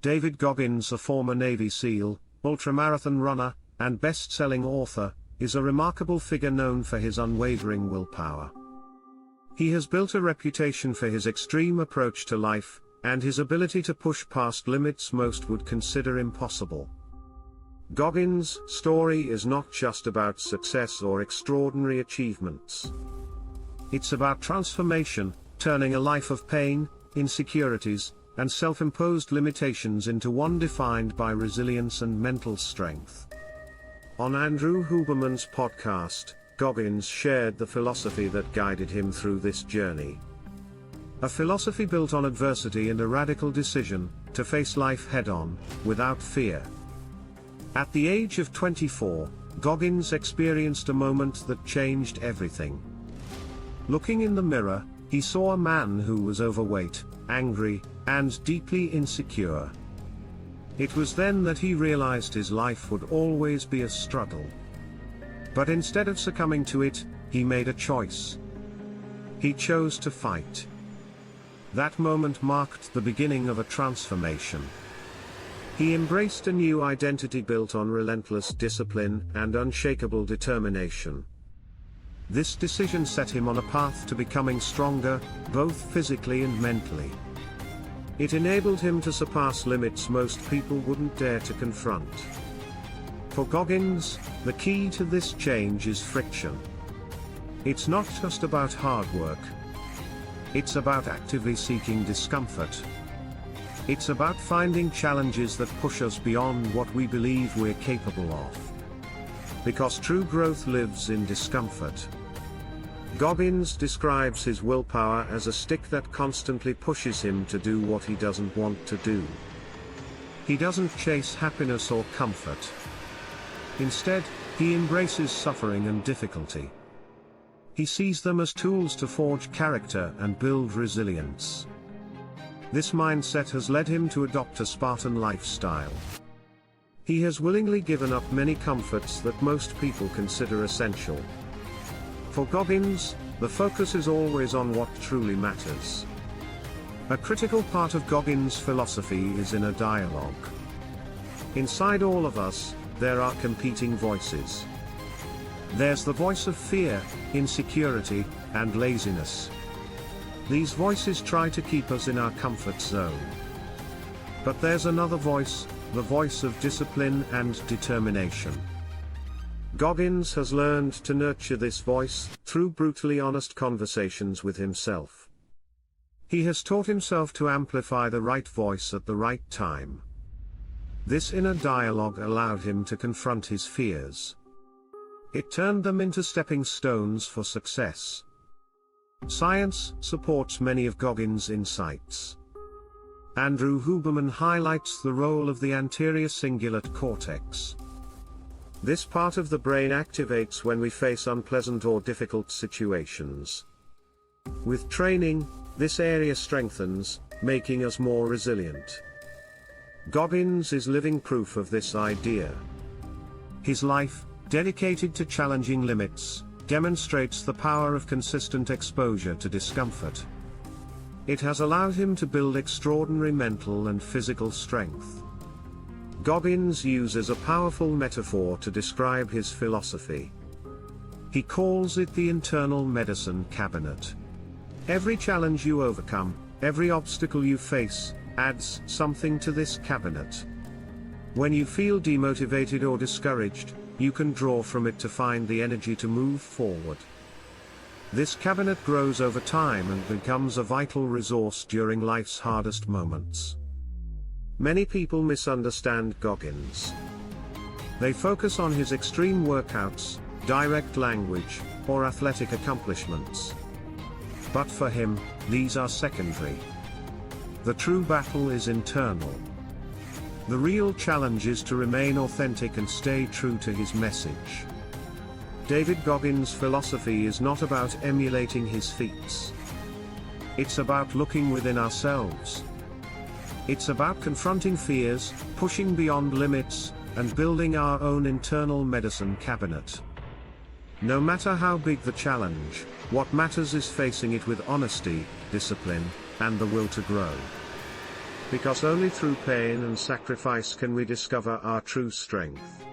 David Goggins, a former Navy SEAL, ultramarathon runner, and best-selling author, is a remarkable figure known for his unwavering willpower. He has built a reputation for his extreme approach to life, and his ability to push past limits most would consider impossible. Goggins' story is not just about success or extraordinary achievements. It's about transformation, turning a life of pain, insecurities, and self-imposed limitations into one defined by resilience and mental strength. On Andrew Huberman's podcast, Goggins shared the philosophy that guided him through this journey. A philosophy built on adversity and a radical decision to face life head-on, without fear. At the age of 24, Goggins experienced a moment that changed everything. Looking in the mirror, he saw a man who was overweight, angry, and deeply insecure. It was then that he realized his life would always be a struggle. But instead of succumbing to it, he made a choice. He chose to fight. That moment marked the beginning of a transformation. He embraced a new identity built on relentless discipline and unshakable determination. This decision set him on a path to becoming stronger, both physically and mentally. It enabled him to surpass limits most people wouldn't dare to confront. For Goggins, the key to this change is friction. It's not just about hard work. It's about actively seeking discomfort. It's about finding challenges that push us beyond what we believe we're capable of. Because true growth lives in discomfort. Goggins describes his willpower as a stick that constantly pushes him to do what he doesn't want to do. He doesn't chase happiness or comfort. Instead, he embraces suffering and difficulty. He sees them as tools to forge character and build resilience. This mindset has led him to adopt a Spartan lifestyle. He has willingly given up many comforts that most people consider essential. For Goggins, the focus is always on what truly matters. A critical part of Goggins' philosophy is inner dialogue. Inside all of us, there are competing voices. There's the voice of fear, insecurity, and laziness. These voices try to keep us in our comfort zone. But there's another voice, the voice of discipline and determination. Goggins has learned to nurture this voice through brutally honest conversations with himself. He has taught himself to amplify the right voice at the right time. This inner dialogue allowed him to confront his fears. It turned them into stepping stones for success. Science supports many of Goggins' insights. Andrew Huberman highlights the role of the anterior cingulate cortex. This part of the brain activates when we face unpleasant or difficult situations. With training, this area strengthens, making us more resilient. Goggins is living proof of this idea. His life, dedicated to challenging limits, demonstrates the power of consistent exposure to discomfort. It has allowed him to build extraordinary mental and physical strength. Goggins uses a powerful metaphor to describe his philosophy. He calls it the internal medicine cabinet. Every challenge you overcome, every obstacle you face, adds something to this cabinet. When you feel demotivated or discouraged, you can draw from it to find the energy to move forward. This cabinet grows over time and becomes a vital resource during life's hardest moments. Many people misunderstand Goggins. They focus on his extreme workouts, direct language, or athletic accomplishments. But for him, these are secondary. The true battle is internal. The real challenge is to remain authentic and stay true to his message. David Goggins' philosophy is not about emulating his feats. It's about looking within ourselves. It's about confronting fears, pushing beyond limits, and building our own internal medicine cabinet. No matter how big the challenge, what matters is facing it with honesty, discipline, and the will to grow. because only through pain and sacrifice can we discover our true strength.